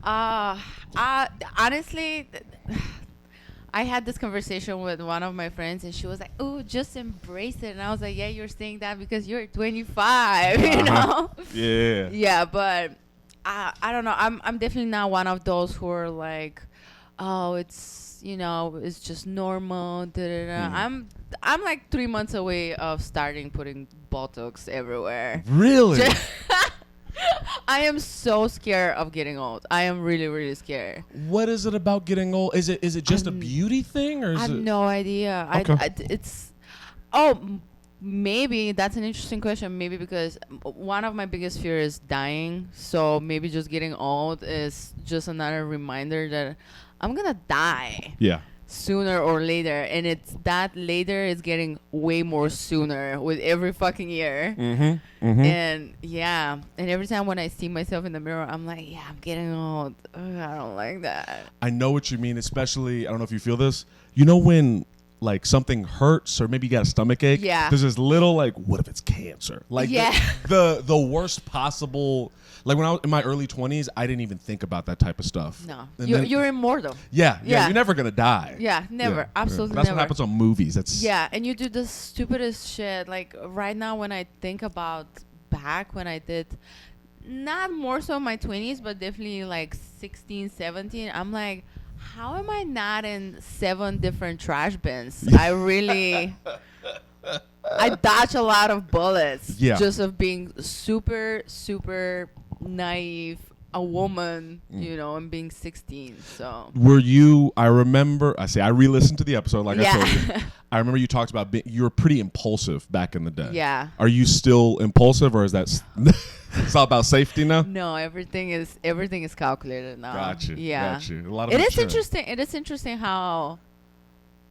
Uh, Honestly, I had this conversation with one of my friends, and she was like, "Oh, just embrace it." And I was like, "Yeah, you're saying that because you're 25, you know." Yeah. Yeah, but I don't know. I'm definitely not one of those who are like, "Oh, it's just normal." Da, da, da. I'm like 3 months away of starting putting Botox everywhere. Really? I am so scared of getting old. I am really, really scared. What is it about getting old? Is it just a beauty thing, or I is have it? no idea. Okay. It's oh maybe that's an interesting question. Maybe because one of my biggest fear is dying. So maybe just getting old is just another reminder that I'm gonna die Yeah. sooner or later, and it's that later is getting way more sooner with every fucking year. And yeah, and every time when I see myself in the mirror, I'm like, yeah, I'm getting old. Ugh, I don't like that. I know what you mean, especially, I don't know if you feel this. You know when like something hurts or maybe you got a stomach ache? Yeah. There's this little like, what if it's cancer? Like Yeah. the worst possible. Like when I was in my early 20s, I didn't even think about that type of stuff. No, And you're immortal. yeah, Yeah. you're never gonna die. Yeah, never. Absolutely That's never. what happens on movies. That's Yeah, and you do the stupidest shit. Like right now, when I think about back when I did, not more so my 20s, but definitely like 16, 17, I'm like, how am I not in 7 different trash bins? I dodge a lot of bullets. Yeah. Just of being super, super naive, a woman, and being 16. So. Were you? I remember. I re-listened to the episode. Like Yeah. I told you, I remember you talked about you were pretty impulsive back in the day. Yeah. Are you still impulsive, or is that it's all about safety now? No, everything is calculated now. Got you. Yeah. Got you. A lot of It is maturing. interesting. It is interesting how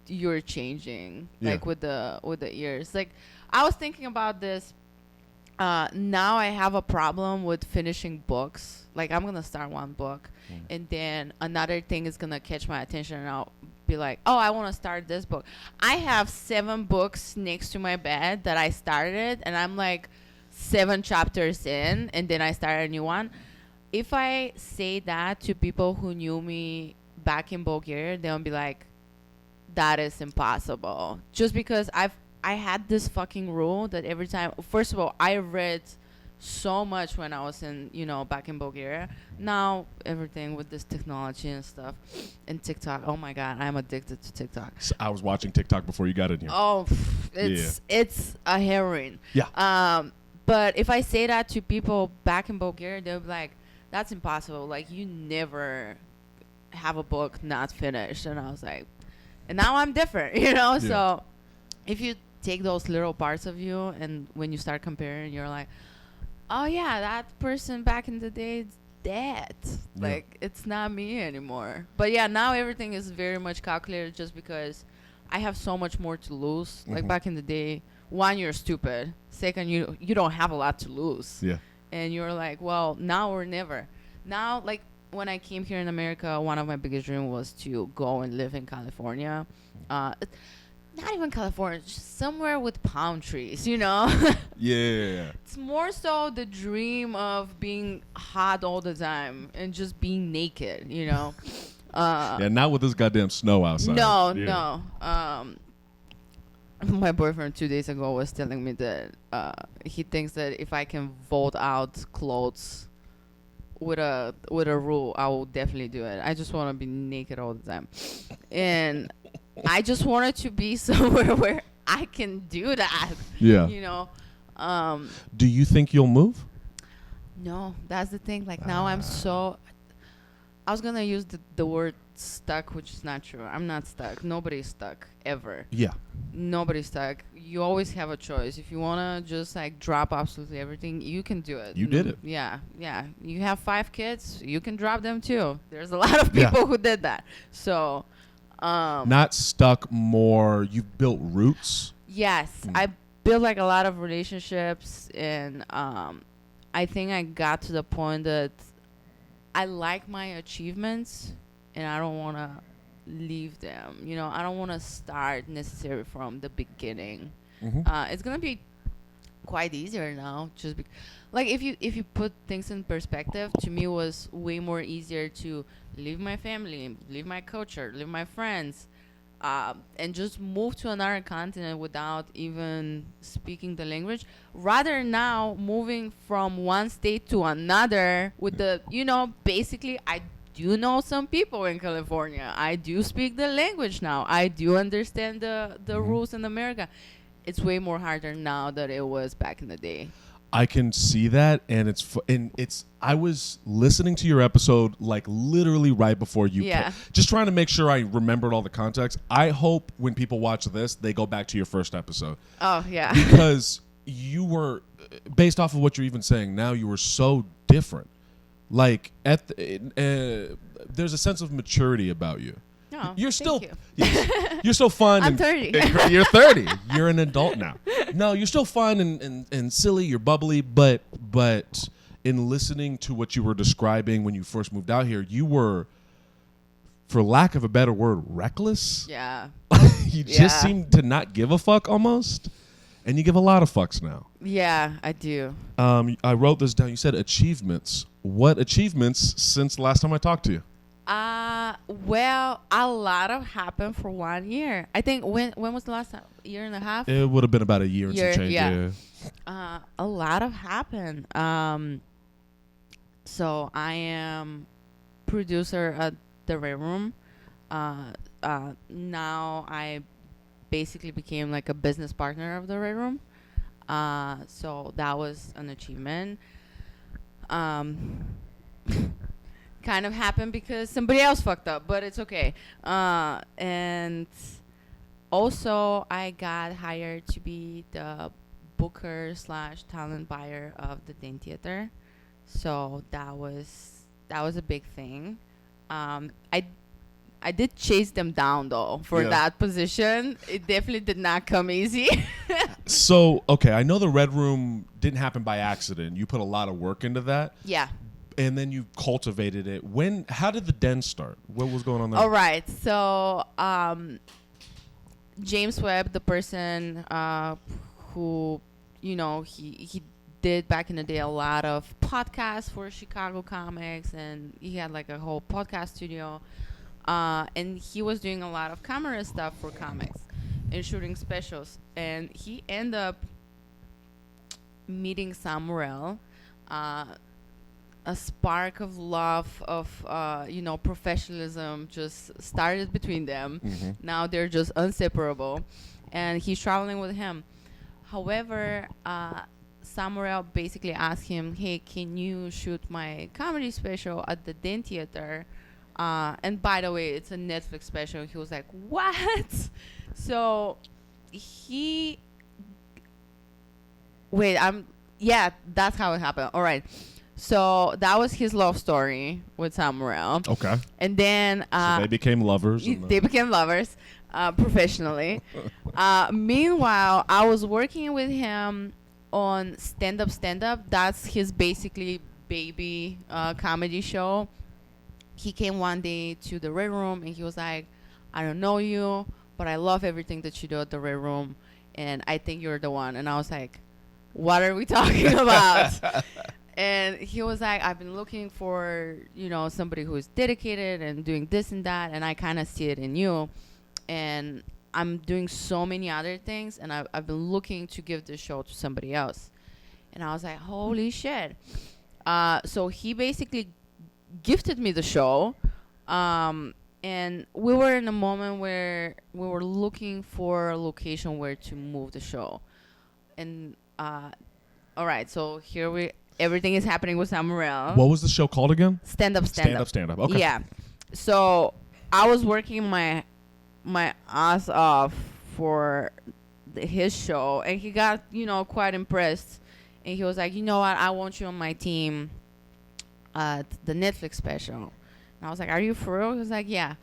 you're changing, Yeah. like with the years. Like I was thinking about this. Now I have a problem with finishing books. Like I'm gonna start one book, and then another thing is gonna catch my attention, and I'll be like, "Oh, I want to start this book." I have 7 books next to my bed that I started, and I'm like 7 chapters in, and then I start a new one. If I say that to people who knew me back in Bulgaria, they'll be like, "That is impossible." Just because I had this fucking rule that every time, first of all, I read so much when I was back in Bulgaria. Now everything with this technology and stuff and TikTok. Oh my God, I'm addicted to TikTok. So I was watching TikTok before you got in here. Oh, it's a heroin. Yeah. But if I say that to people back in Bulgaria, they'll be like, "That's impossible. Like you never have a book not finished." And I was like, and now I'm different, Yeah. So if you take those little parts of you, and when you start comparing, you're like, oh yeah, that person back in the day is dead. Yeah. Like it's not me anymore. But yeah, now everything is very much calculated just because I have so much more to lose. Like back in the day, one, you're stupid. Second, you don't have a lot to lose. Yeah. And you're like, well, now or never. Now, like when I came here in America, one of my biggest dreams was to go and live in California. Not even California, just somewhere with palm trees, Yeah. It's more so the dream of being hot all the time and just being naked, Yeah. Not with this goddamn snow outside. No, Yeah. no. My boyfriend 2 days ago was telling me that he thinks that if I can vote out clothes with a rule, I will definitely do it. I just want to be naked all the time, and I just wanted to be somewhere where I can do that. Yeah. Do you think you'll move? No, that's the thing. Like now I'm so. I was gonna use the word stuck, which is not true. I'm not stuck. Nobody's stuck ever. Yeah. Nobody's stuck. You always have a choice. If you wanna just like drop absolutely everything, you can do it. You did it. Yeah, yeah. You have 5 kids, you can drop them too. There's a lot of people who did that. So, Not stuck. More. You've built roots. yes, I built like a lot of relationships, and I think I got to the point that I like my achievements, and I don't want to leave them. I don't want to start necessarily from the beginning. It's going to be quite easier now. Like if you put things in perspective, to me it was way more easier to leave my family, leave my culture, leave my friends, and just move to another continent without even speaking the language, rather now moving from one state to another with the, basically I do know some people in California. I do speak the language now. I do understand the rules in America. It's way more harder now than it was back in the day. I can see that, and it's. I was listening to your episode like literally right before you. Yeah. Just trying to make sure I remembered all the context. I hope when people watch this, they go back to your first episode. Oh yeah. Because you were, based off of what you're even saying now, you were so different. Like there's a sense of maturity about you. Oh, you're still you. You're still fun. I'm 30. You're 30. You're an adult now. No, you're still fun and silly. You're bubbly, but in listening to what you were describing when you first moved out here, you were, for lack of a better word, reckless. Yeah. You just seem to not give a fuck almost, and you give a lot of fucks now. Yeah, I do. I wrote this down. You said achievements. What achievements since the last time I talked to you? Well, a lot of happened for 1 year. I think when was the last time? Year and a half? It would have been about a year and some change. Yeah. A lot of happened. So I am producer at the Red Room. Now I basically became like a business partner of the Red Room. So that was an achievement. Kind of happened because somebody else fucked up, but it's okay. And also I got hired to be the booker / talent buyer of the Dane Theater. So that was a big thing. I did chase them down though for that position. It definitely did not come easy. So, okay, I know the Red Room didn't happen by accident. You put a lot of work into that. Yeah. And then you cultivated it. How did the Den start? What was going on there? All right. So, James Webb, the person who, he did back in the day a lot of podcasts for Chicago comics, and he had like a whole podcast studio. And he was doing a lot of camera stuff for comics and shooting specials. And he ended up meeting Samuel, a spark of love of professionalism just started between them. Mm-hmm. Now they're just inseparable, and he's traveling with him. However, Samuel basically asked him, "Hey, can you shoot my comedy special at the Den Theater?" And by the way, it's a Netflix special. He was like, "What?" So that's how it happened. All right. So that was his love story with Samuel. Okay. And then so they became lovers. They became lovers professionally. Meanwhile, I was working with him on Stand Up. That's his basically baby comedy show. He came one day to the Red Room and he was like, "I don't know you, but I love everything that you do at the Red Room, and I think you're the one." And I was like, "What are we talking about?" And he was like, "I've been looking for, somebody who is dedicated and doing this and that, and I kind of see it in you. And I'm doing so many other things, and I've been looking to give this show to somebody else." And I was like, holy shit. So he basically gifted me the show. And we were in a moment where we were looking for a location where to move the show. And, all right, so everything is happening with Samuel. What was the show called again? Stand Up. Okay. Yeah. So I was working my ass off for his show, and he got, quite impressed. And he was like, "You know what? I want you on my team at the Netflix special." And I was like, "Are you for real?" He was like, "Yeah.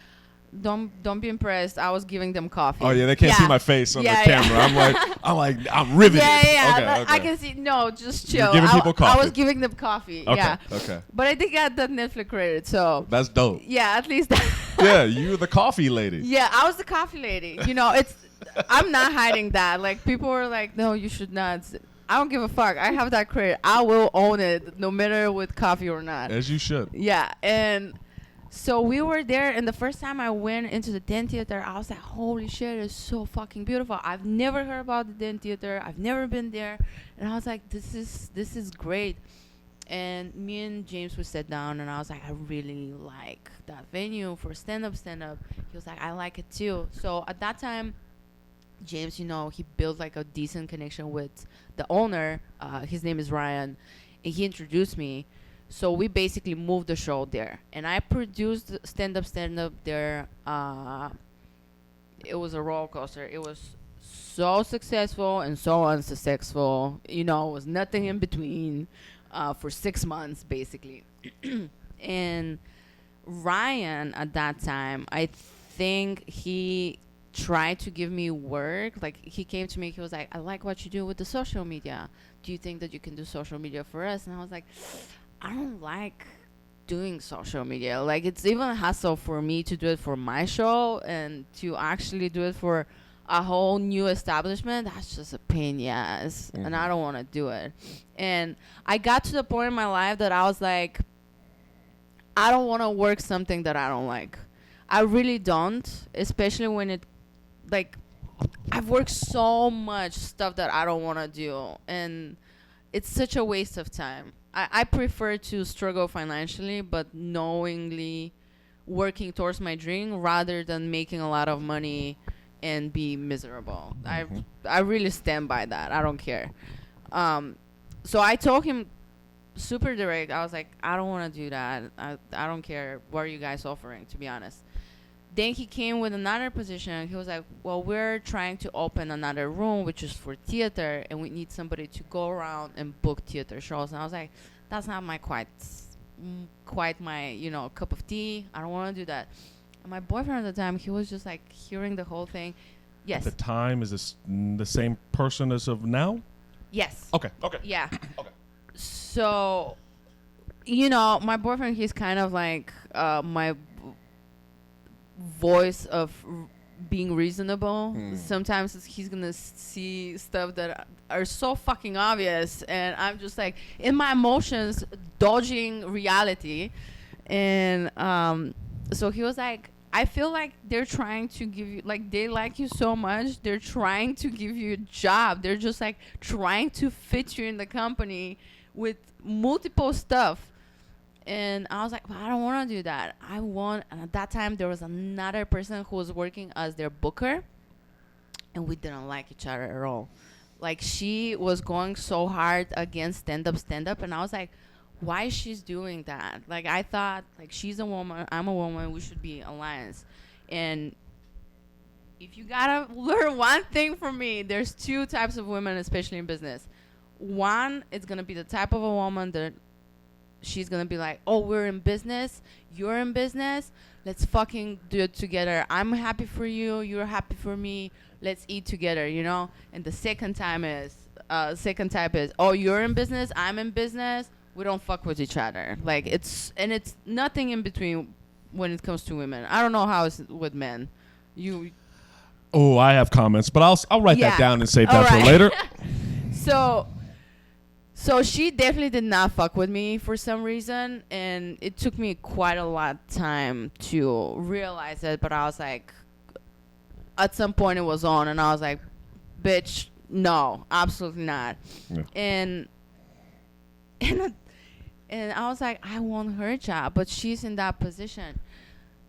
Don't be impressed. I was giving them coffee." Oh yeah, they can't see my face on the camera. I'm riveted. Yeah. Okay. I can see. No, just chill. You're giving people coffee. I was giving them coffee. Okay. Yeah. Okay. But I think I had that Netflix credit, so that's dope. Yeah, at least. Yeah, you were the coffee lady. Yeah, I was the coffee lady. I'm not hiding that. Like, people were like, "No, you should not." I don't give a fuck. I have that credit. I will own it, no matter with coffee or not. As you should. Yeah, and so we were there, and the first time I went into the Den Theater, I was like, holy shit, it's so fucking beautiful. I've never heard about the Den Theater. I've never been there. And I was like, this is great. And me and James would sit down, and I was like, I really like that venue for stand-up. He was like, I like it too. So at that time, James, he built like a decent connection with the owner. His name is Ryan, and he introduced me. So we basically moved the show there, and I produced stand up there. It was a roller coaster. It was so successful and so unsuccessful. It was nothing in between. For 6 months, basically. And Ryan, at that time, I think he tried to give me work. Like, he came to me, he was like, I like what you do with the social media. Do you think that you can do social media for us? And I was like, I don't like doing social media. Like, it's even a hassle for me to do it for my show, and to actually do it for a whole new establishment. That's just a pain in the ass. Mm-hmm. And I don't want to do it. And I got to the point in my life that I was like, I don't want to work something that I don't like. I really don't, especially when I've worked so much stuff that I don't want to do, and it's such a waste of time. I prefer to struggle financially, but knowingly working towards my dream rather than making a lot of money and be miserable. Mm-hmm. I really stand by that. I don't care. So I told him super direct. I was like, I don't want to do that. I don't care. What are you guys offering, to be honest? Then he came with another position. He was like, well, we're trying to open another room, which is for theater, and we need somebody to go around and book theater shows. And I was like, that's not quite my, cup of tea. I don't want to do that. And my boyfriend at the time, he was just like hearing the whole thing. Yes. At the time, is this the same person as of now? Yes. Okay. Yeah. Okay. So, my boyfriend, he's kind of like my voice of being reasonable. Sometimes he's gonna see stuff that are so fucking obvious, and I'm just like in my emotions dodging reality. And so he was like, I feel like they're trying to give you, like, they like you so much, they're trying to give you a job. They're just like trying to fit you in the company with multiple stuff. And I was like, well, I don't want to do that. And at that time, there was another person who was working as their booker, and we didn't like each other at all. Like, she was going so hard against stand-up, and I was like, why she's doing that? Like, I thought, like, she's a woman, I'm a woman, we should be alliance. And if you gotta learn one thing from me, there's two types of women, especially in business. One, it's gonna be the type of a woman that she's gonna be like, oh, we're in business, you're in business, let's fucking do it together. I'm happy for you, you're happy for me, let's eat together, And the second type is, oh, you're in business, I'm in business, we don't fuck with each other. Like, it's nothing in between when it comes to women. I don't know how it's with men. Oh, I have comments, but I'll write that down and save that for later. So she definitely did not fuck with me for some reason, and it took me quite a lot of time to realize it, but I was like, at some point it was on, and I was like, bitch, no, absolutely not. Yeah. And I was like, I want her job, but she's in that position.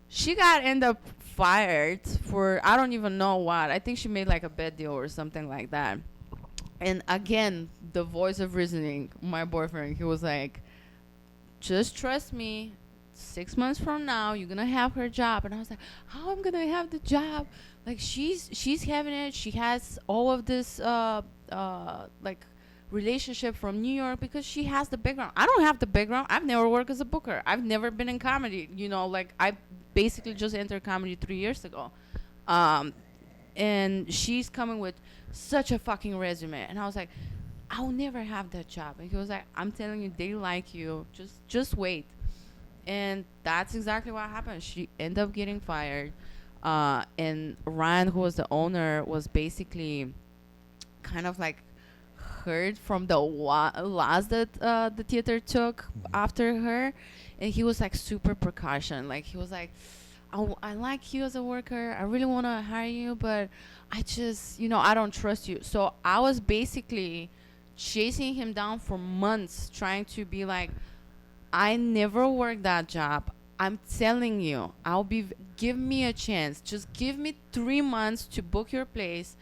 She end up fired for, I don't even know what. I think she made like a bad deal or something like that. And again, the voice of reasoning, my boyfriend, he was like, just trust me, 6 months from now, you're going to have her job. And I was like, how am I going to have the job? Like, she's having it. She has all of this, relationship from New York because she has the background. I don't have the background. I've never worked as a booker. I've never been in comedy. I basically just entered comedy 3 years ago. And she's coming with such a fucking resume. And I was like, I'll never have that job. And he was like, I'm telling you, they like you. Just wait. And that's exactly what happened. She ended up getting fired. And Ryan, who was the owner, was basically kind of like heard from the loss that the theater took after her, and he was like super precaution. Like he was like, I like you as a worker. I really want to hire you, but I just, I don't trust you. So I was basically chasing him down for months, trying to be like, I never worked that job. I'm telling you, give me a chance. Just give me 3 months to book your place.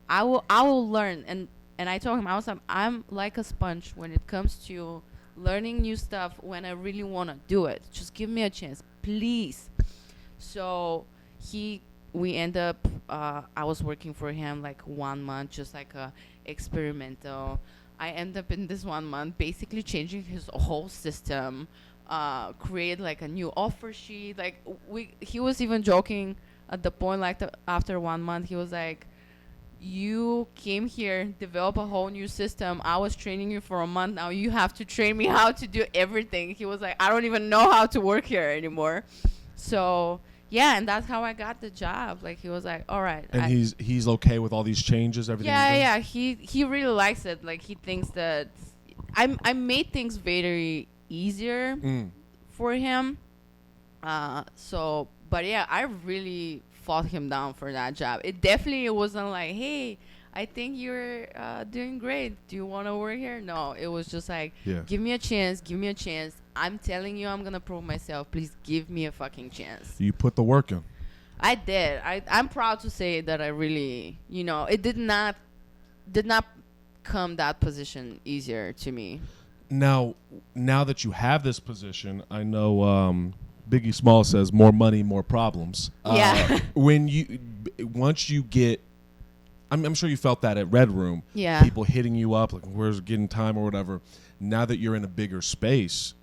I will learn. And I told him, I was like, I'm like a sponge when it comes to learning new stuff when I really want to do it. Just give me a chance, please. So we end up, I was working for him like 1 month, just like a experimental. I end up in this 1 month basically changing his whole system, create like a new offer sheet. Like he was even joking at the point, like after 1 month, he was like, you came here, develop a whole new system. I was training you for a month. Now you have to train me how to do everything. He was like, I don't even know how to work here anymore. So yeah, and that's how I got the job. Like he was like, all right. And he's okay with all these changes, everything. Yeah. He really likes it. Like he thinks that I made things very easier for him. But yeah, I really fought him down for that job. It definitely wasn't like, hey, I think you're doing great. Do you want to work here? No, it was just like, give me a chance. I'm telling you, I'm going to prove myself. Please give me a fucking chance. You put the work in. I did. I'm proud to say that I really, it did not come that position easier to me. Now that you have this position, I know Biggie Small says more money, more problems. Yeah. Once you get, I'm sure you felt that at Red Room. Yeah. People hitting you up, like, where's getting time or whatever. Now that you're in a bigger space,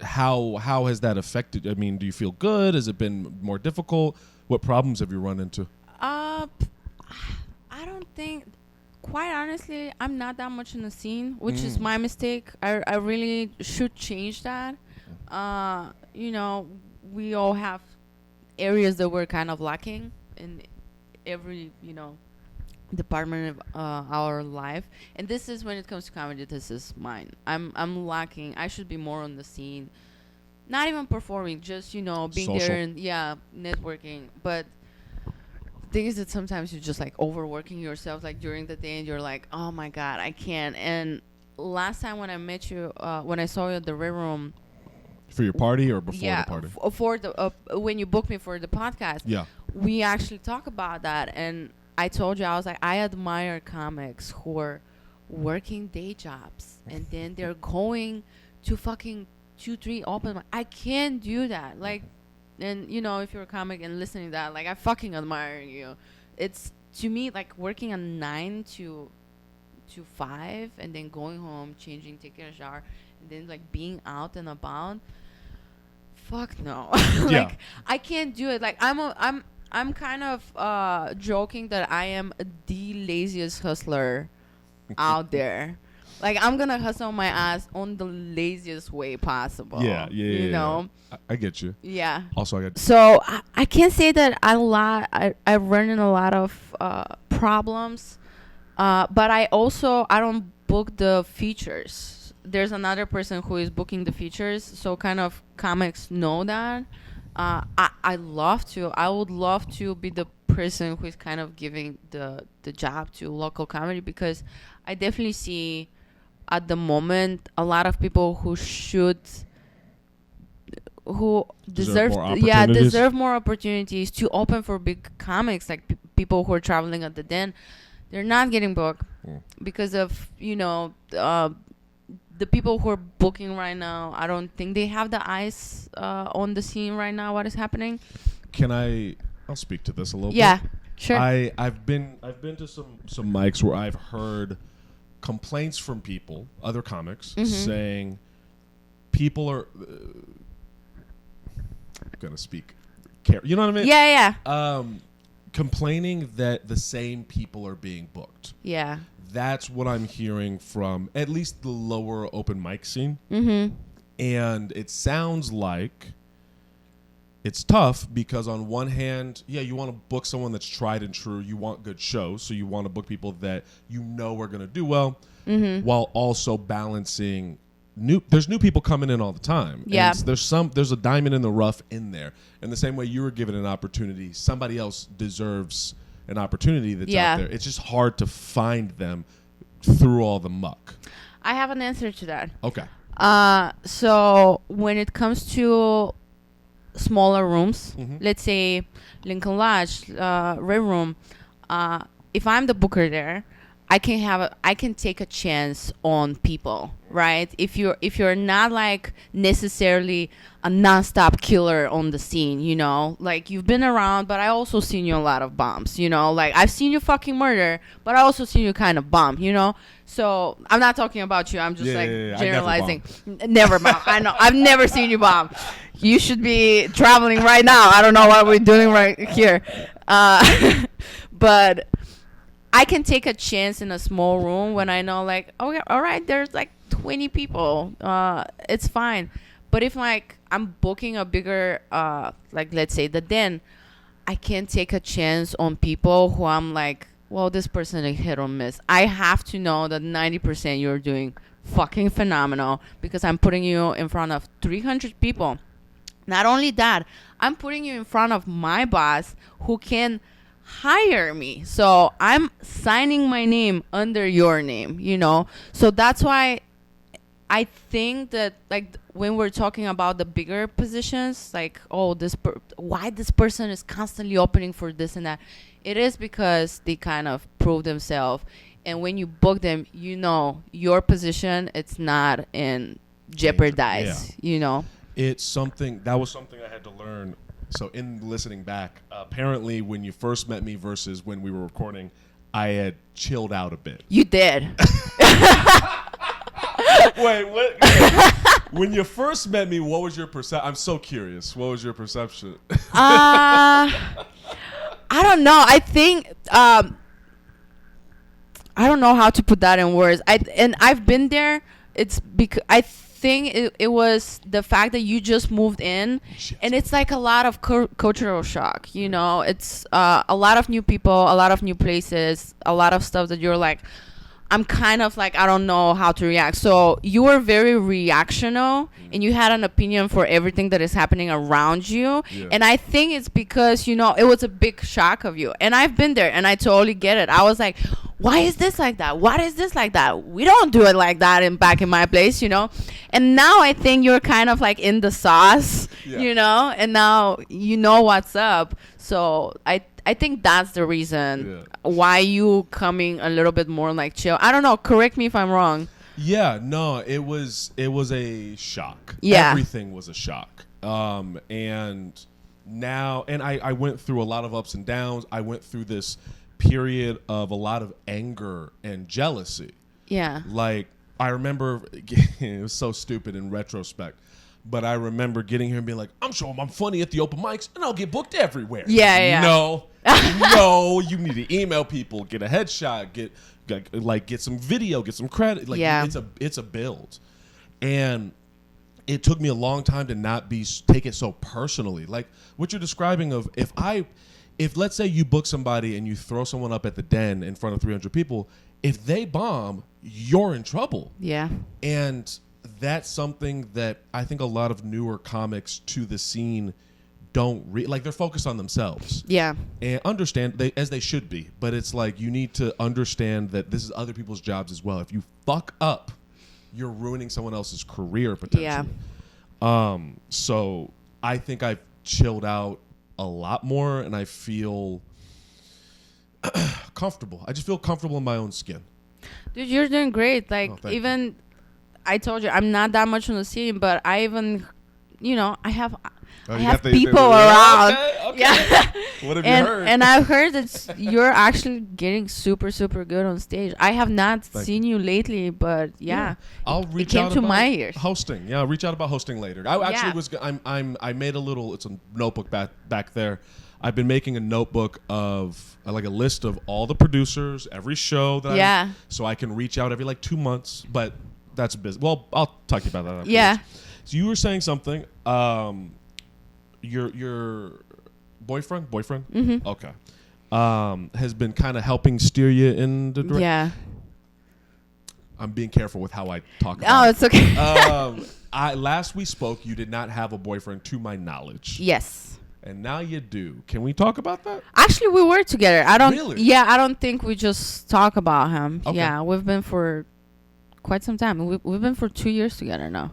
how has that affected? I mean, do you feel good? Has it been more difficult? What problems have you run into? I don't think, quite honestly, I'm not that much in the scene, which is my mistake. I really should change that. We all have areas that we're kind of lacking in every, department of our life. And this is, when it comes to comedy, this is mine. I'm lacking. I should be more on the scene. Not even performing, just, being Social. there and, networking. But the thing is that sometimes you're just, like, overworking yourself, like, during the day, and you're like, oh, my God, I can't. And last time when I met you, when I saw you at the Red Room, for your party or before the party? For the when you booked me for the podcast. Yeah. We actually talk about that, and I told you, I was like, I admire comics who are working day jobs and then they're going to fucking 2-3 open mic. I can't do that. Like, and if you're a comic and listening to that, like, I fucking admire you. It's, to me, like working a 9 to 5 and then going home, changing, taking a shower, and then like being out and about. Fuck no. Like, I can't do it. Like, I'm kind of joking that I am the laziest hustler out there. Like, I'm gonna hustle my ass on the laziest way possible. Yeah. I get you. Yeah. Also, I get. So I can't say that I run in a lot of problems, but I don't book the features. There's another person who is booking the features, so kind of comics know that. I would love to be the person who is kind of giving the job to local comedy, because I definitely see at the moment a lot of people who deserve more opportunities to open for big comics, like people who are traveling at the Den. They're not getting booked because of the people who are booking right now. I don't think they have the eyes on the scene right now. What is happening? I'll speak to this a little bit. Yeah, sure. I've been to some mics where I've heard complaints from people, other comics, saying people are gonna speak. You know what I mean? Yeah. Complaining that the same people are being booked. Yeah. That's what I'm hearing from at least the lower open mic scene. Mm-hmm. And it sounds like it's tough because on one hand, yeah, you want to book someone that's tried and true. You want good shows, so you want to book people that you know are going to do well, while also balancing there's new people coming in all the time. Yeah. And there's a diamond in the rough in there. And the same way you were given an opportunity, somebody else deserves an opportunity that's out there. It's just hard to find them through all the muck. I have an answer to that. Okay. So when it comes to smaller rooms, let's say Lincoln Lodge, Red Room, if I'm the booker there, I can take a chance on people, right? If you're not like necessarily a nonstop killer on the scene, you know, like you've been around, but I also seen you a lot of bombs, you know, like I've seen you fucking murder, but I also seen you kind of bomb, you know. So I'm not talking about you. I'm just generalizing. Never bomb. I know. I've never seen you bomb. You should be traveling right now. I don't know what we're doing right here, but I can take a chance in a small room when I know, like, okay, all right, there's like 20 people. It's fine. But if like I'm booking a bigger, like let's say the Den, I can't take a chance on people who I'm like, well, this person is hit or miss. I have to know that 90% you're doing fucking phenomenal because I'm putting you in front of 300 people. Not only that, I'm putting you in front of my boss who can hire me. So I'm signing my name under your name, you know. So that's why I think that like when we're talking about the bigger positions, like, oh, why this person is constantly opening for this and that, it is because they kind of prove themselves. And when you book them, you know your position, it's not in jeopardize, you know. It's something that was something I had to learn. So in listening back, apparently when you first met me versus when we were recording, I had chilled out a bit. You did. Wait, what? When you first met me, what was your perception? I'm so curious. What was your perception? I don't know. I think I don't know how to put that in words. I've been there. It's because I think it was the fact that you just moved in, and it's like a lot of cultural shock, you know. It's a lot of new people, a lot of new places, a lot of stuff that you're like, I'm kind of like, I don't know how to react. So you were very reactional, and you had an opinion for everything that is happening around you. And I think it's because, you know, it was a big shock of you. And I've been there, and I totally get it. I was like, why is this like that? What is this like that? We don't do it like that back in my place, you know? And now I think you're kind of like in the sauce, you know? And now you know what's up. So I think that's the reason why you coming a little bit more like chill. I don't know. Correct me if I'm wrong. Yeah, no, it was a shock. Yeah. Everything was a shock. And now, and I went through a lot of ups and downs. I went through this period of a lot of anger and jealousy. Yeah. Like, I remember, it was so stupid in retrospect, but I remember getting here and being like, I'm sure I'm funny at the open mics and I'll get booked everywhere. Yeah. No, you need to email people, get a headshot, get some video, get some credit. Like, it's a build. And it took me a long time to not take it so personally. Like what you're describing of if let's say you book somebody and you throw someone up at the Den in front of 300 people, if they bomb, you're in trouble. Yeah. And that's something that I think a lot of newer comics to the scene don't like. They're focused on themselves. Yeah. And understand, as they should be. But it's like you need to understand that this is other people's jobs as well. If you fuck up, you're ruining someone else's career potentially. Yeah. So I think I've chilled out a lot more, and I feel comfortable. I just feel comfortable in my own skin. Dude, you're doing great. Like, even I told you I'm not that much on the scene, but I even, you know, I have people around. Okay. Yeah. What have you heard? And I've heard that you're actually getting super, super good on stage. I have not seen you lately, but I'll reach out about my ears. Hosting. Yeah, I'll reach out about hosting later. I actually was. I made a little. It's a notebook back there. I've been making a notebook of like a list of all the producers, every show that so I can reach out every like 2 months. But that's business. Well, I'll talk to you about that afterwards. Yeah. So you were saying something. your boyfriend Mm-hmm. okay has been kind of helping steer you in the direction. Yeah. I'm being careful with how I talk about Oh, it's okay. last we spoke, you did not have a boyfriend to my knowledge. Yes. And now you do. Can we talk about that? Actually, we were together. I don't. Really? Yeah, I don't think we just talk about him. Okay. Yeah, we've been for quite some time. We've been for 2 years together now.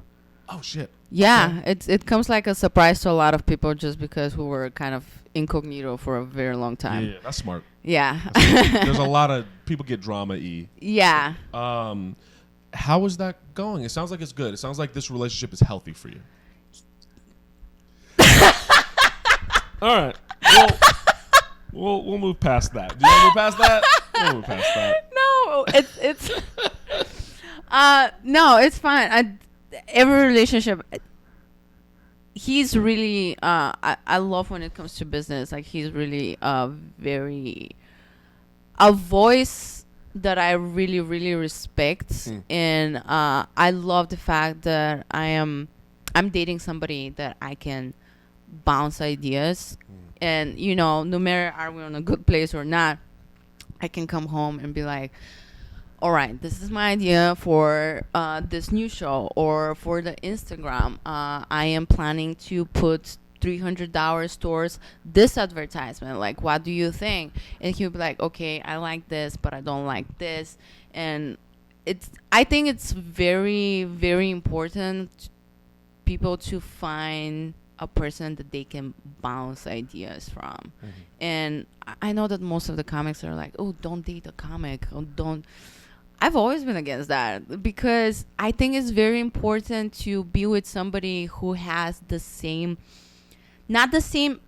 Oh shit. Yeah, it comes like a surprise to a lot of people just because we were kind of incognito for a very long time. Yeah, that's smart. Yeah. There's a lot of people get drama-y. Yeah. How is that going? It sounds like it's good. It sounds like this relationship is healthy for you. All right. Well, we'll move past that. Do you want to move past that? We'll move past that. No, it's no, it's fine. Every relationship, he's really I love when it comes to business. Like, he's really a voice that I really, really respect. And I love the fact that I'm dating somebody that I can bounce ideas. And, no matter are we on a good place or not, I can come home and be like, all right, this is my idea for this new show or for the Instagram. I am planning to put $300 towards this advertisement. Like, what do you think? And he'll be like, okay, I like this, but I don't like this. And I think it's very, very important people to find a person that they can bounce ideas from. And I know that most of the comics are like, oh, don't date a comic. Oh, don't. I've always been against that because I think it's very important to be with somebody who has the same, not the same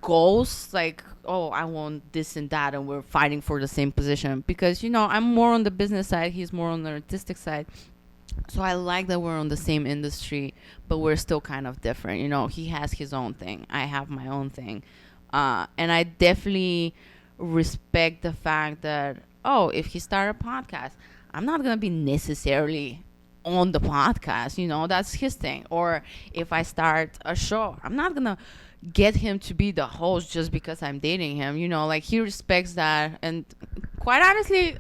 goals, like, oh, I want this and that, and we're fighting for the same position. Because, I'm more on the business side, he's more on the artistic side. So I like that we're on the same industry, but we're still kind of different. He has his own thing. I have my own thing. And I definitely respect the fact that, if he started a podcast, I'm not going to be necessarily on the podcast. That's his thing. Or if I start a show, I'm not going to get him to be the host just because I'm dating him. Like, he respects that. And quite honestly,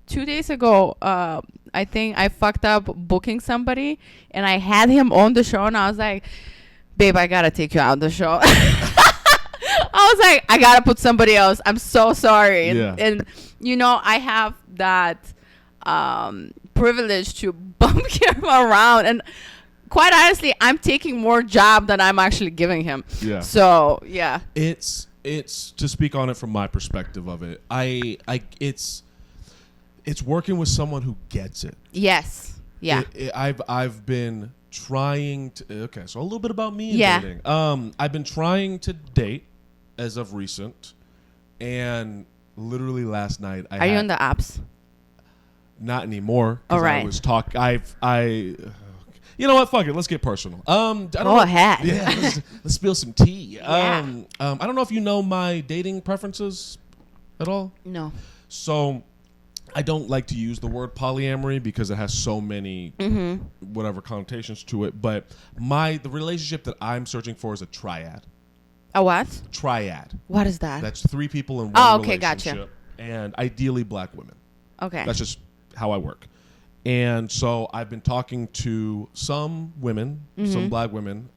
2 days ago, I think I fucked up booking somebody, and I had him on the show, and I was like, babe, I gotta take you out the show. I was like, I gotta put somebody else. I'm so sorry. And I have that privilege to bump him around, and quite honestly, I'm taking more job than I'm actually giving him. Yeah. So yeah, it's to speak on it from my perspective of it. It's working with someone who gets it. Yes. Yeah. I've been trying to. Okay, so a little bit about me and dating. I've been trying to date as of recent, and literally last night Are you on the apps? Not anymore. All right. I was you know what? Fuck it. Let's get personal. Go ahead. Yeah. Let's spill some tea. Yeah. I don't know if you know my dating preferences at all. No. So, I don't like to use the word polyamory because it has so many whatever connotations to it. But the relationship that I'm searching for is a triad. A what? Triad. What is that? That's 3 people in one relationship. Gotcha. And ideally black women. Okay. That's just how I work. And so I've been talking to some women, some black women,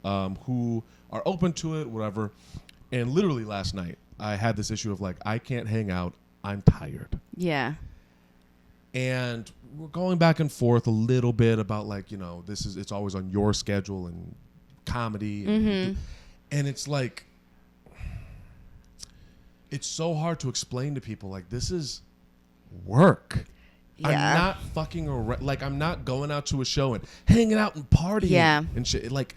who are open to it, whatever. And literally last night, I had this issue of like, I can't hang out. I'm tired. Yeah. And we're going back and forth a little bit about like, it's always on your schedule and comedy. And it's like, it's so hard to explain to people like, this is work. Yeah. I'm not fucking around. Like, I'm not going out to a show and hanging out and partying and shit. Like,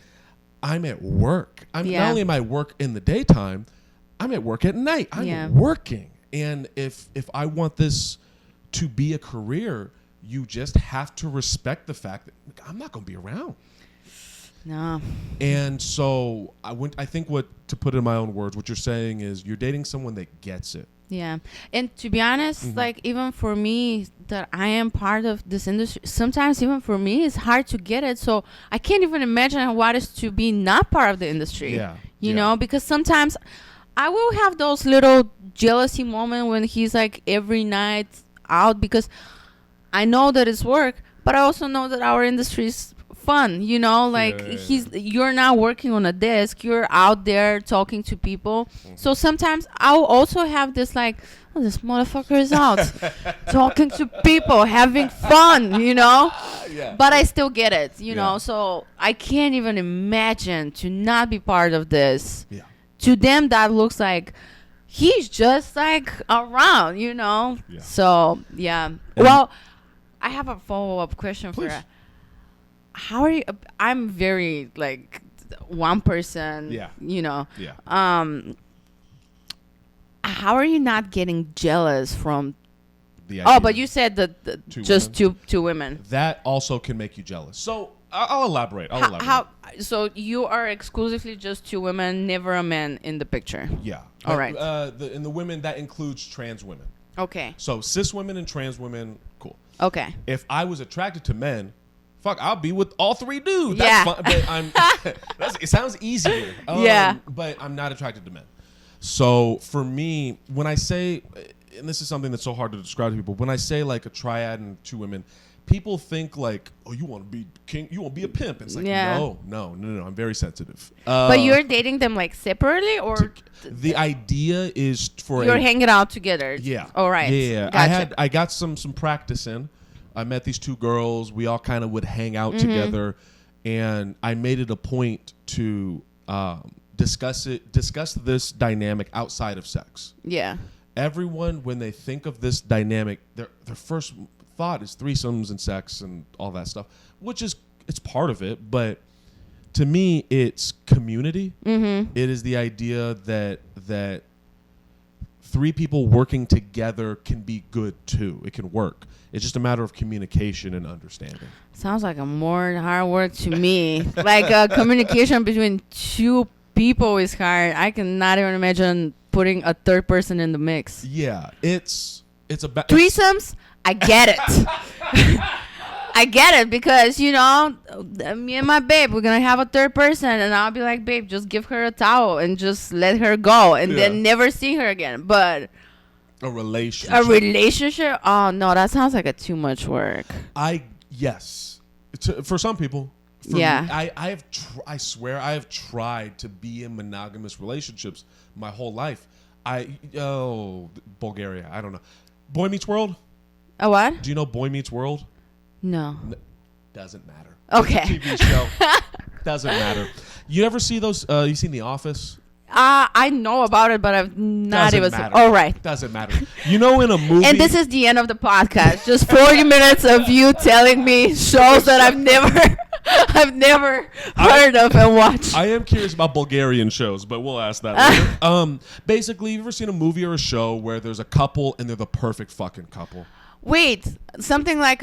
I'm at work. Not only am I work in the daytime, I'm at work at night. I'm working. And if I want this to be a career, you just have to respect the fact that I'm not going to be around. No. And so I think to put it in my own words, what you're saying is you're dating someone that gets it. Yeah. And to be honest, like even for me that I am part of this industry, sometimes even for me it's hard to get it. So I can't even imagine what it's to be not part of the industry. Yeah. You know, because sometimes I will have those little jealousy moments when he's like every night out, because I know that it's work, but I also know that our industry is fun, you know, like you're not working on a desk, you're out there talking to people. So sometimes I'll also have this like, oh, this motherfucker is out talking to people, having fun, you know. But I still get it, you know. So I can't even imagine to not be part of this. To them that looks like he's just like around, you know. So well, I have a follow-up question for that. How are you? I'm very like one person. You know. How are you not getting jealous from? But you said that just two women. That also can make you jealous. So I'll elaborate. How? So you are exclusively just two women, never a man in the picture. Yeah. All right. In the women, that includes trans women. Okay. So cis women and trans women, cool. Okay. If I was attracted to men, fuck, I'll be with all three dudes. Yeah. That's fun. But it sounds easier. But I'm not attracted to men. So for me, when I say, and this is something that's so hard to describe to people, when I say like a triad and two women, people think like, oh, you want to be king, you want to be a pimp. It's like, no, I'm very sensitive. But you're dating them like separately, or the idea is for you're hanging out together. Yeah. All right. Yeah. Gotcha. I got some practice in. I met these two girls. We all kind of would hang out together, and I made it a point to discuss this dynamic outside of sex. Yeah. Everyone, when they think of this dynamic, their first thought is threesomes and sex and all that stuff, which is, it's part of it, but to me it's community. It is the idea that three people working together can be good too. It can work. It's just a matter of communication and understanding. Sounds like a more hard work to me. Like communication between two people is hard. I cannot even imagine putting a third person in the mix. Yeah, it's about threesomes. I get it. I get it, because you know, me and my babe, we're gonna have a third person, and I'll be like, babe, just give her a towel and just let her go, and then never see her again. But a relationship. Oh no, that sounds like too much work. Yes, for some people. For me, I swear I have tried to be in monogamous relationships my whole life. Bulgaria, I don't know. Boy Meets World? A what? Do you know Boy Meets World? No. Doesn't matter. Okay. It's a TV show. Doesn't matter. You ever see those? You seen The Office? I know about it, but I've not Doesn't even. matter. All right. Doesn't matter. You know, in a movie. And this is the end of the podcast. Just 40 minutes of you telling me shows that I've never heard of and watched. I am curious about Bulgarian shows, but we'll ask that later. Basically, you ever seen a movie or a show where there's a couple and they're the perfect fucking couple? Wait, something like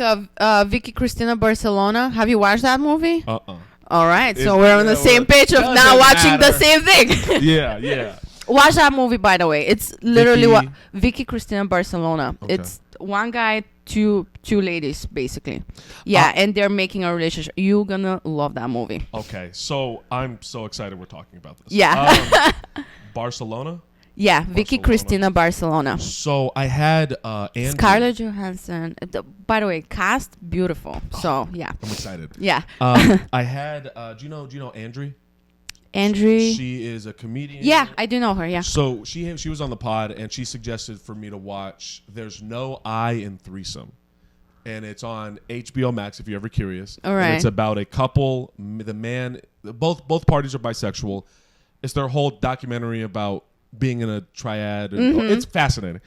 Vicky Cristina Barcelona. Have you watched that movie? All right, so we're on the same page of now watching the same thing. Yeah. Watch that movie, by the way. It's literally Vicky Cristina Barcelona. Okay. It's one guy, two ladies, basically. Yeah, and they're making a relationship. You're gonna love that movie. Okay, so I'm so excited we're talking about this. Yeah. Barcelona? Yeah, Vicky Cristina Barcelona. So I had Andrew. Scarlett Johansson. By the way, cast beautiful. So yeah, I'm excited. Yeah. I had. Do you know Andrew? Andrew. She is a comedian. Yeah, I do know her. Yeah. So she was on the pod and she suggested for me to watch There's No I in Threesome, and it's on HBO Max if you're ever curious. All right. And it's about a couple. The man, both parties are bisexual. It's their whole documentary about being in a triad. And it's fascinating.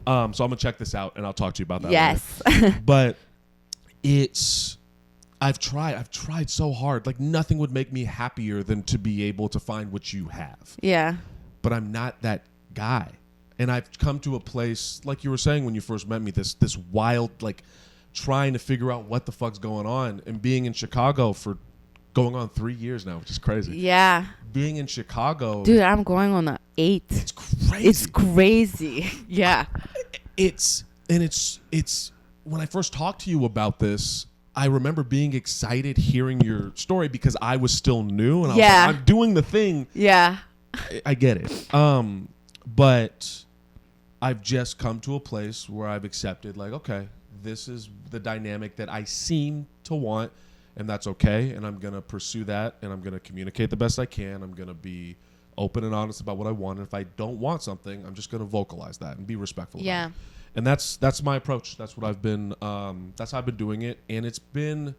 So I'm gonna check this out and I'll talk to you about that. Yes. But I've tried so hard. Like nothing would make me happier than to be able to find what you have. Yeah. But I'm not that guy. And I've come to a place, like you were saying when you first met me, this wild, like trying to figure out what the fuck's going on, and being in Chicago for going on 3 years now, which is crazy. Yeah. Being in Chicago, Dude, I'm going on a 8. it's crazy. It's crazy. Yeah. It's when I first talked to you about this, I remember being excited hearing your story because I was still new and I was like, I'm doing the thing. Yeah. I get it. But I've just come to a place where I've accepted, like, okay, this is the dynamic that I seem to want, and that's okay. And I'm going to pursue that, and I'm going to communicate the best I can. I'm going to be open and honest about what I want. And if I don't want something, I'm just going to vocalize that and be respectful about it. And that's my approach. That's what I've been, that's how I've been doing it. And it's been,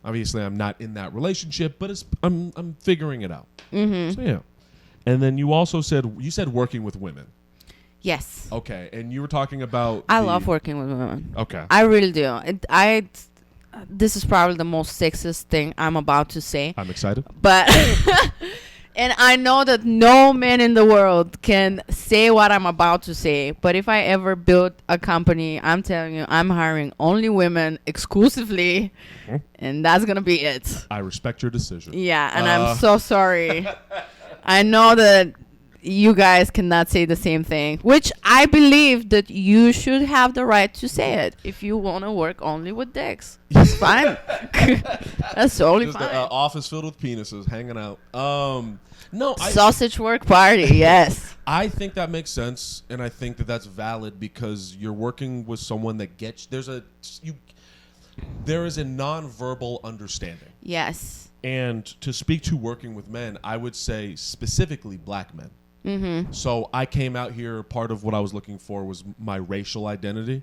obviously I'm not in that relationship, but I'm figuring it out. So yeah. And then you also said working with women. Yes. Okay. And you were talking about, I love working with women. Okay. I really do. This is probably the most sexist thing I'm about to say. I'm excited. But, and I know that no man in the world can say what I'm about to say. But if I ever build a company, I'm telling you, I'm hiring only women exclusively. And that's going to be it. I respect your decision. Yeah. And I'm so sorry. I know that you guys cannot say the same thing, which I believe that you should have the right to say it if you want to work only with dicks. It's fine. That's totally Just fine. An office filled with penises hanging out. Sausage work party, yes. I think that makes sense, and I think that that's valid because you're working with someone that gets there is a nonverbal understanding. Yes. And to speak to working with men, I would say specifically black men. So I came out here, part of what I was looking for was my racial identity,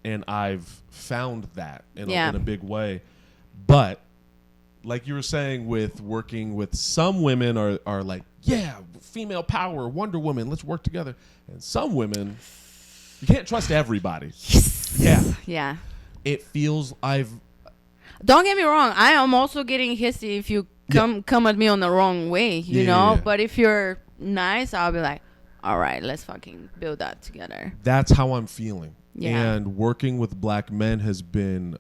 and I've found that in a big way. But like you were saying, with working with some women are like, yeah, female power, Wonder Woman, let's work together. And some women, you can't trust everybody. Yes. Yeah. It feels Don't get me wrong. I am also getting hissy if you come at me on the wrong way, you know? But if you're nice, I'll be like, all right, let's fucking build that together. That's how I'm feeling. Yeah. And working with black men has been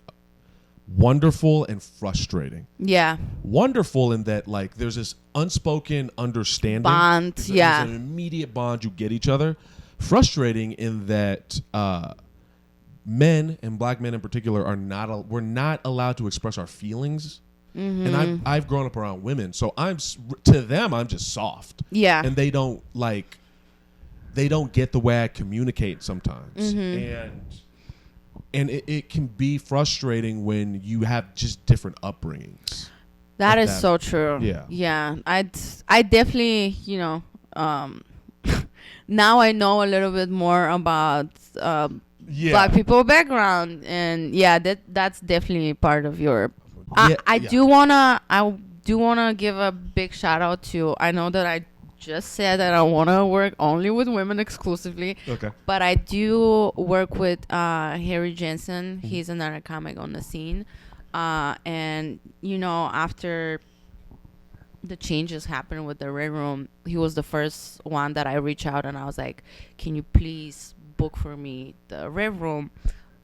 wonderful and frustrating. Yeah. Wonderful in that, like, there's this unspoken understanding. Bond, There's an immediate bond you get each other. Frustrating in that men, and black men in particular, we're not allowed to express our feelings. And I've grown up around women, so to them I'm just soft. Yeah. And they don't get the way I communicate sometimes. And it can be frustrating when you have just different upbringings. That is so true. Yeah. Yeah. I definitely, now I know a little bit more about black people background, and that's definitely part of your I do wanna give a big shout out to, I know that I just said that I wanna work only with women exclusively. Okay. But I do work with Harry Jensen. He's another comic on the scene. And after the changes happened with the Red Room, he was the first one that I reached out, and I was like, can you please book for me the Red Room?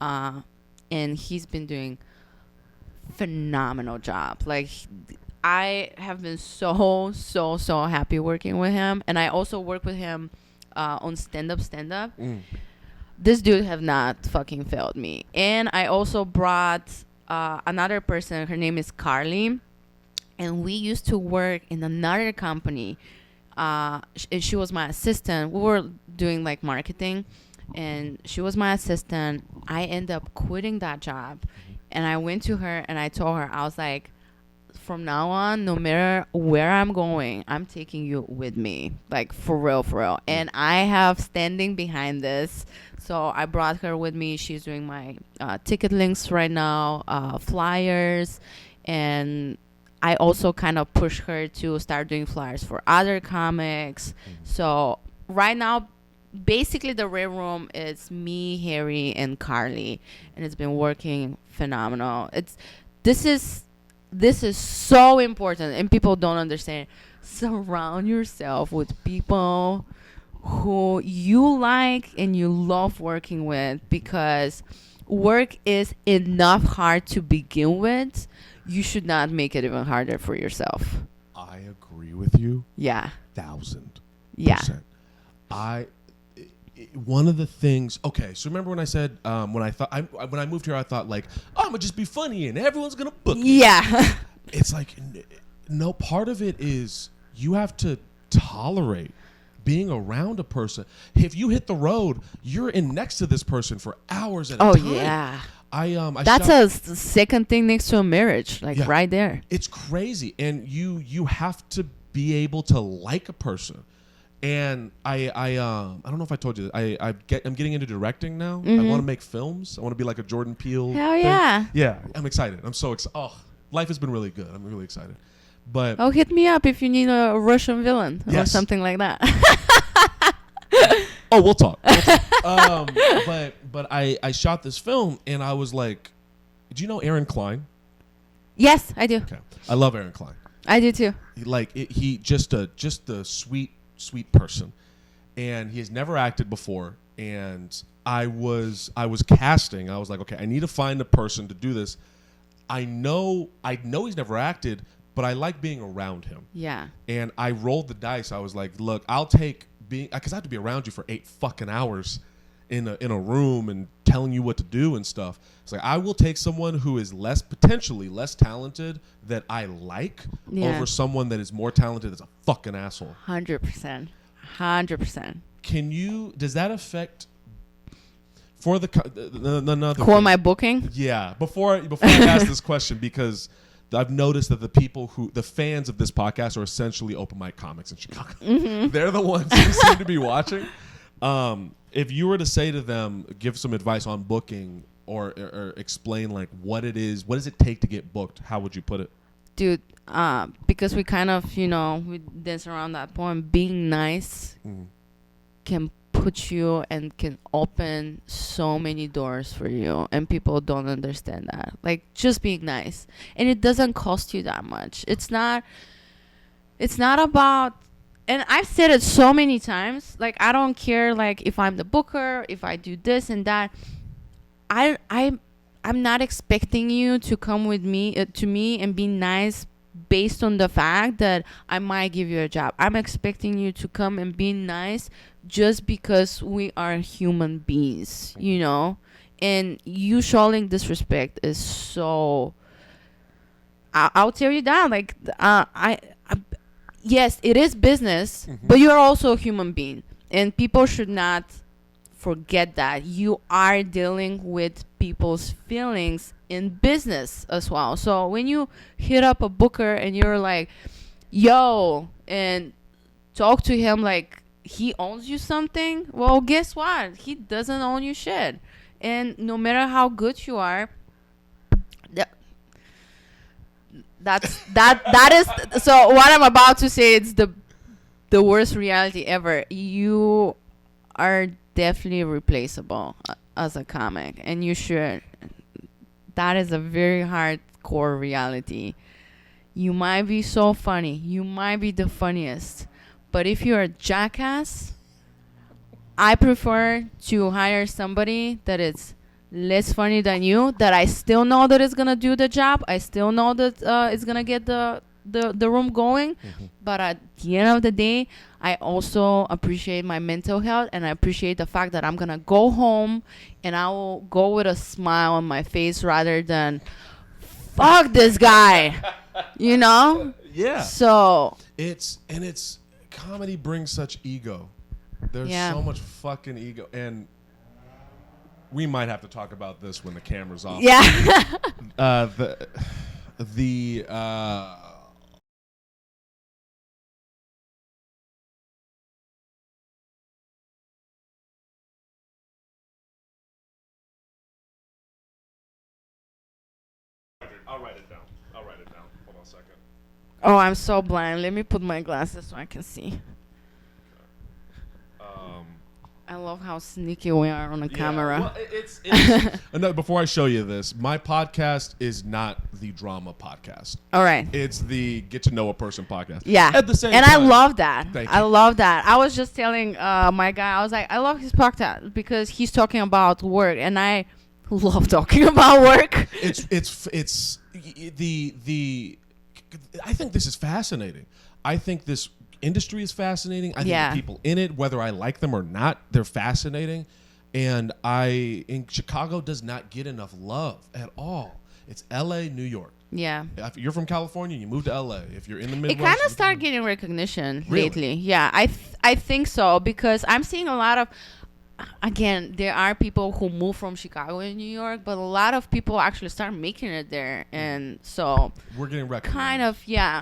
And he's been doing phenomenal job. Like, I have been so happy working with him. And I also work with him on stand up. This dude have not fucking failed me. And I also brought another person. Her name is Carly, and we used to work in another company. She was my assistant. We were doing like marketing, and she was my assistant. I ended up quitting that job. And I went to her and I told her, I was like, from now on, no matter where I'm going, I'm taking you with me. Like, for real. And I have standing behind this. So I brought her with me. She's doing my ticket links right now, flyers. And I also kind of push her to start doing flyers for other comics. So right now, basically the Red Room is me, Harry, and Carly, and it's been working phenomenal. This is so important, and people don't understand. Surround yourself with people who you like and you love working with, because work is enough hard to begin with. you should not make it even harder for yourself. I agree with you. Yeah. 1,000%. Yeah. One of the things. Okay, so remember when I said when I moved here, I thought like, oh, I'm gonna just be funny and everyone's gonna book me. Yeah. It's like, no. Part of it is you have to tolerate being around a person. If you hit the road, you're in next to this person for hours at a time. Oh yeah. I That's a second thing next to a marriage, like right there. It's crazy, and you have to be able to like a person. And I don't know if I told you that I'm getting into directing now. I want to make films. I want to be like a Jordan Peele. Hell yeah. Yeah, I'm excited. I'm so excited. Oh, life has been really good. I'm really excited. But hit me up if you need a Russian villain or something like that. Oh, we'll talk. But I shot this film and I was like, do you know Aaron Klein? Yes, I do. Okay. I love Aaron Klein. I do too. He just a sweet person, and he has never acted before. And I was casting. I was like, okay, I need to find a person to do this. I know he's never acted, but I like being around him. Yeah. And I rolled the dice. I was like, look, I'll take because I have to be around you for 8 fucking hours in a room and telling you what to do and stuff. It's like, I will take someone who is potentially less talented that I like over someone that is more talented that's a fucking asshole. 100%. Does that affect for for my booking? Yeah. Before I ask this question, because I've noticed that the fans of this podcast are essentially open mic comics in Chicago. Mm-hmm. They're the ones who seem to be watching. If you were to say to them, give some advice on booking or explain like what does it take to get booked, how would you put it? Dude, because we kind of, we dance around that point, being nice can put you and can open so many doors for you, and people don't understand that. Like, just being nice, and it doesn't cost you that much. It's not about, and I've said it so many times, like, I don't care like if I'm the booker, if I do this and that. I'm not expecting you to come with me to me and be nice based on the fact that I might give you a job. I'm expecting you to come and be nice just because we are human beings, and you showing disrespect is so, I'll tell you that, like, yes, it is business, but you're also a human being, and people should not forget that you are dealing with people's feelings in business as well. So when you hit up a booker and you're like, yo, and talk to him like he owns you something, well, guess what? He doesn't own you shit. And no matter how good you are, that is, so what I'm about to say, it's the worst reality ever. You are definitely replaceable as a comic, and you should. That is a very hardcore reality. You might be so funny, you might be the funniest, but if you're a jackass, I prefer to hire somebody that is less funny than you, that I still know that is gonna do the job. I still know that it's gonna get the room going. But at the end of the day, I also appreciate my mental health, and I appreciate the fact that I'm gonna go home and I will go with a smile on my face rather than fuck this guy. Yeah. So it's comedy brings such ego. There's so much fucking ego, and we might have to talk about this when the camera's off. Yeah. The I'll write it down. Hold on a second. Oh, I'm so blind. Let me put my glasses so I can see. I love how sneaky we are on the camera. Well, it's no, before I show you this, my podcast is not the drama podcast. All right. It's the get to know a person podcast. Yeah. At the same time. And I love that. Thank you. I love that. I was just telling my guy, I was like, I love his podcast because he's talking about work, and I love talking about work. It's I think this is fascinating. I think this industry is fascinating. I think the people in it, whether I like them or not, they're fascinating. And in Chicago does not get enough love at all. It's LA, New York. Yeah. If you're from California, you move to LA. If you're in the Midwest, it kind of started getting recognition really? lately. Yeah, I think so, because I'm seeing a lot of, again, there are people who move from Chicago and New York, but a lot of people actually start making it there, and so we're getting recognized. Kind of, yeah,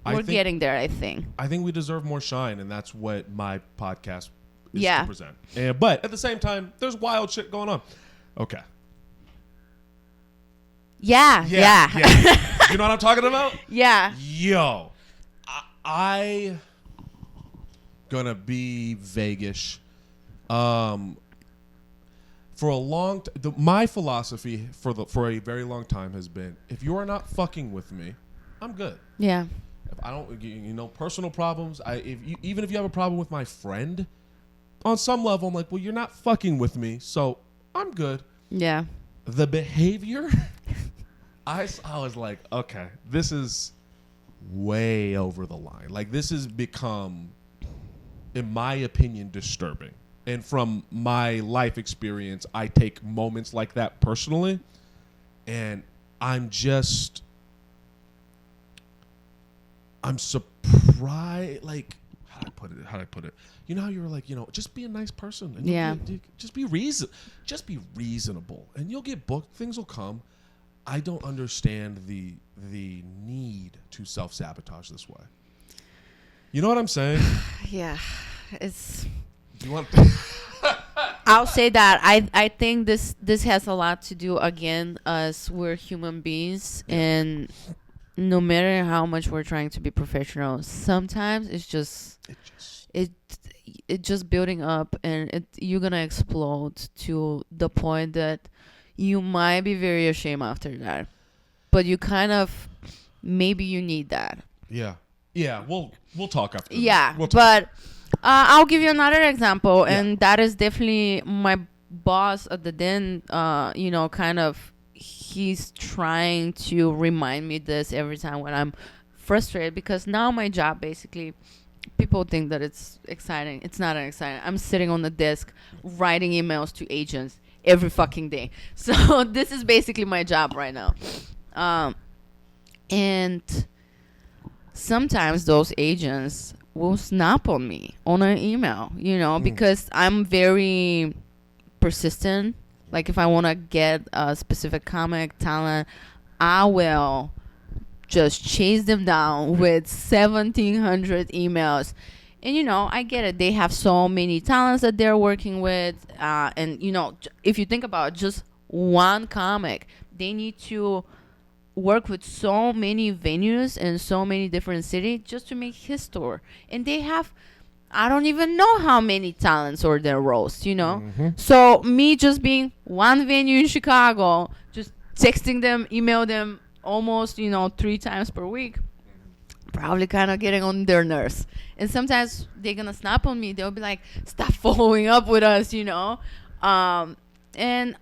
we're getting there. I think we deserve more shine, and that's what my podcast is to present. But at the same time, there's wild shit going on. Okay. Yeah. You know what I'm talking about? Yeah. Yo, I gonna be vaguish. For a long my philosophy for a very long time has been, if you are not fucking with me, I'm good. Yeah. If I don't, personal problems. Even if you have a problem with my friend, on some level, I'm like, well, you're not fucking with me, so I'm good. Yeah. The behavior, I was like, okay, this is way over the line. Like, this has become, in my opinion, disturbing. And from my life experience, I take moments like that personally, and I'm surprised. Like, how do I put it? You know how you were like, just be a nice person. And just be reasonable, and you'll get booked. Things will come. I don't understand the need to self-sabotage this way. You know what I'm saying? Yeah, it's. Do you want? I'll say that I think this has a lot to do, again, as we're human beings, and no matter how much we're trying to be professional, sometimes it's just building up, and you're gonna explode to the point that you might be very ashamed after that, but you kind of, maybe you need that. Yeah. We'll talk after. Yeah, we'll talk. But I'll give you another example, and that is definitely my boss at the den. Kind of, he's trying to remind me this every time when I'm frustrated, because now my job, basically, people think that it's exciting. It's not exciting. I'm sitting on the desk writing emails to agents every fucking day. So this is basically my job right now. And sometimes those agents will snap on me on an email, because I'm very persistent. Like, if I want to get a specific comic talent, I will just chase them down with 1,700 emails. And, I get it. They have so many talents that they're working with. And, if you think about just one comic, they need to work with so many venues in so many different cities just to make his tour. And they have, I don't even know how many talents or their roles, Mm-hmm. So me just being one venue in Chicago, just texting them, email them almost, 3 times per week, probably kind of getting on their nerves. And sometimes they're going to snap on me. They'll be like, stop following up with us, And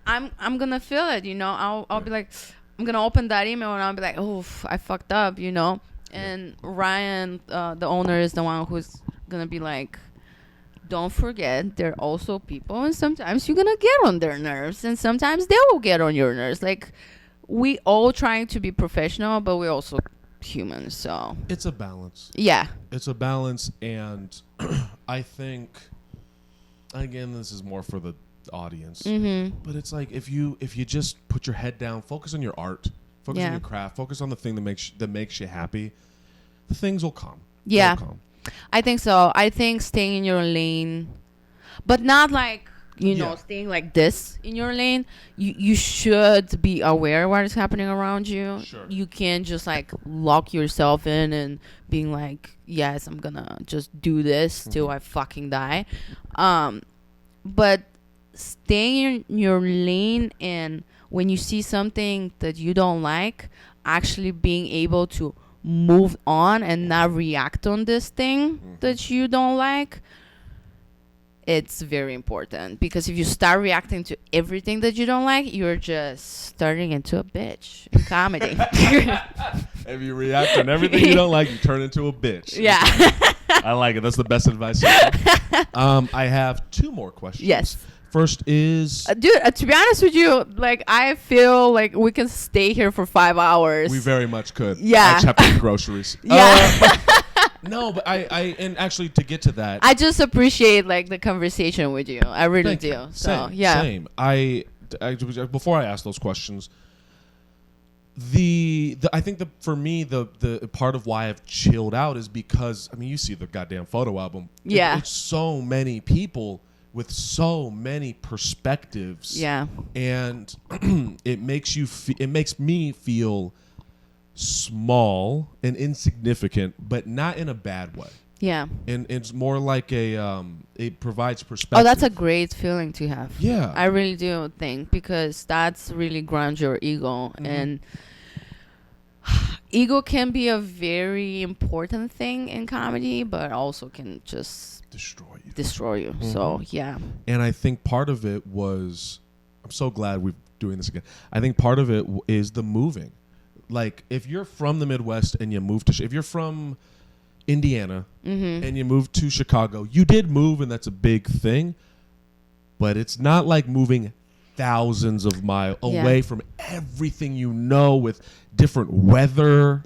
I'm going to feel it, I'll be like, I'm going to open that email and I'll be like, oh, I fucked up, And Ryan, the owner, is the one who's going to be like, don't forget, they're also people, and sometimes you're going to get on their nerves, and sometimes they will get on your nerves. Like, we all trying to be professional, but we're also human, so. It's a balance. Yeah. It's a balance, and I think, again, this is more for the audience, but it's like, if you just put your head down, focus on your art, focus on your craft, focus on the thing that makes you happy, the things will come. Yeah, I think so. I think staying in your lane, but not like staying like this in your lane. You should be aware of what is happening around you. Sure. You can't just like lock yourself in and being like, yes, I'm gonna just do this till I fucking die. But staying in your lane, and when you see something that you don't like, actually being able to move on and not react on this thing that you don't like, it's very important, because if you start reacting to everything that you don't like, you're just turning into a bitch in comedy. If you react on everything you don't like, you turn into a bitch. Yeah. I like it. That's the best advice ever. I have 2 more questions. Yes. First is... Dude, to be honest with you, like, I feel like we can stay here for 5 hours. We very much could. Yeah. I just have to get groceries. Yeah. No, but and actually to get to that, I just appreciate like the conversation with you. I really thank do. you. So Same, yeah. Same. I before I ask those questions, the I think for me the part of why I've chilled out is because, I mean, you see the goddamn photo album. Yeah. It's so many people with so many perspectives. Yeah. And it makes me feel small and insignificant, but not in a bad way. Yeah. And it's more like it provides perspective. Oh, that's a great feeling to have. Yeah. I really do think, because that's really grounds your ego. Mm-hmm. And ego can be a very important thing in comedy, but also can just destroy you. Mm-hmm. So yeah. And I think part of it was, I'm so glad we're doing this again. I think part of it is the moving. Like, if you're from the Midwest and you move to, if you're from Indiana and you move to Chicago, you did move, and that's a big thing. But it's not like moving thousands of miles away from everything you know, with different weather,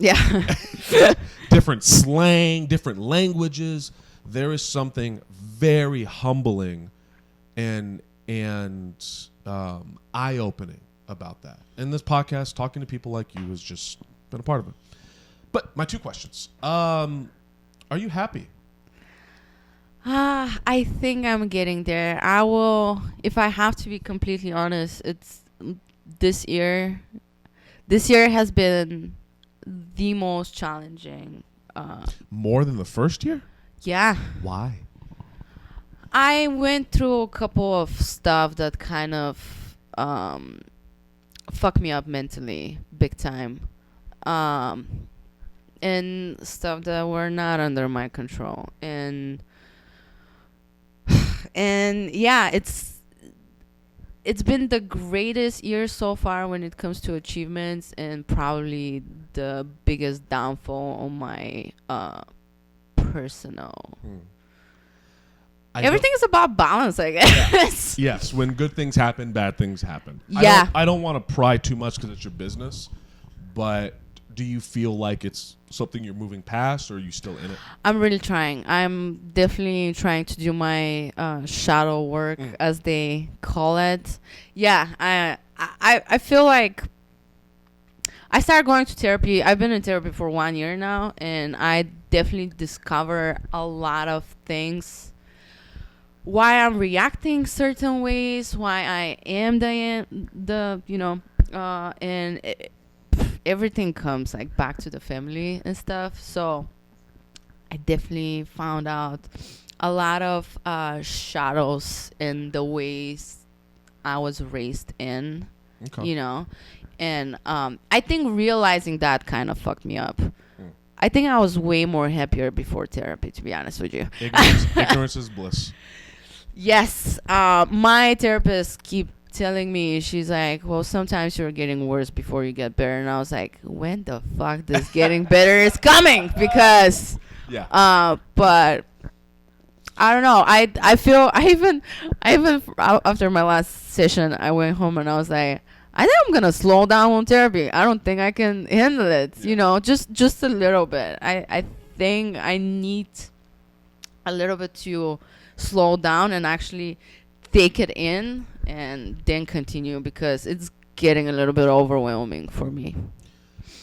different slang, different languages. There is something very humbling and eye-opening about that. And this podcast, talking to people like you, has just been a part of it. But my 2 questions. Are you happy? I think I'm getting there. I will, if I have to be completely honest, it's this year. This year has been the most challenging. More than the first year? Yeah. Why? I went through a couple of stuff that kind of fucked me up mentally, big time. And stuff that were not under my control. And yeah, it's been the greatest year so far when it comes to achievements, and probably the biggest downfall on my personal. Everything is about balance, I guess. Yes, when good things happen, bad things happen. Yeah. I don't want to pry too much because it's your business, but do you feel like it's something you're moving past, or are you still in it? I'm really trying. I'm definitely trying to do my shadow work, as they call it. Yeah, I feel like I started going to therapy. I've been in therapy for 1 year now, and I definitely discover a lot of things. Why I'm reacting certain ways, why I am the and everything comes like back to the family and stuff. So I definitely found out a lot of shadows in the ways I was raised in, and I think realizing that kind of fucked me up. I think I was way more happier before therapy, to be honest with you. Ignorance is bliss. Yes. My therapist keep telling me, she's like, well, sometimes you're getting worse before you get better. And I was like, when the fuck this getting better is coming? Because but I don't know. I feel I even after my last session, I went home and I was like, I think I'm gonna slow down on therapy. I don't think I can handle it. Just a little bit. I think I need a little bit to slow down and actually take it in and then continue, because it's getting a little bit overwhelming for me.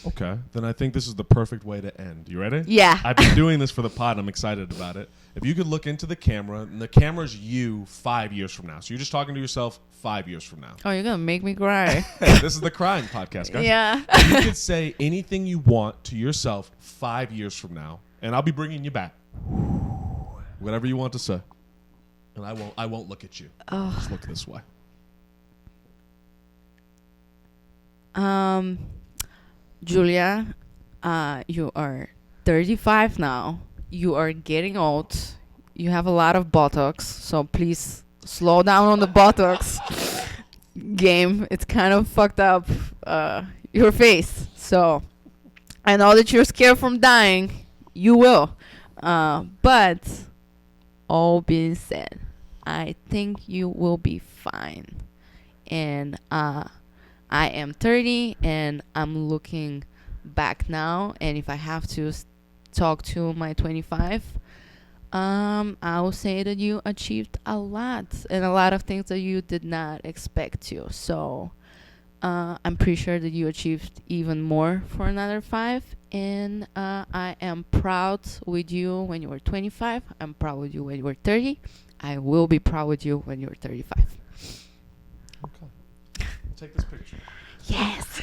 Okay, then I think this is the perfect way to end. You ready? Yeah. I've been doing this for the pod. I'm excited about it. If you could look into the camera, and the camera's you 5 years from now. So you're just talking to yourself 5 years from now. Oh, you're going to make me cry. This is the crying podcast, guys. Yeah. You could say anything you want to yourself 5 years from now, and I'll be bringing you back. Whatever you want to say. And I won't look at you. Oh. Just look this way. Julia, you are 35 now. You are getting old. you have a lot of Botox, so please slow down on the Botox game. It's kind of fucked up your face. So I know that you're scared from dying. You will. But all being said, I think you will be fine. And I am 30 and I'm looking back now. And if I have to talk to my 25, I will say that you achieved a lot and a lot of things that you did not expect to. So I'm pretty sure that you achieved even more for another 5. And I am proud with you when you were 25. I'm proud with you when you were 30. I will be proud with you when you're 35. Okay. Take this picture. Yes.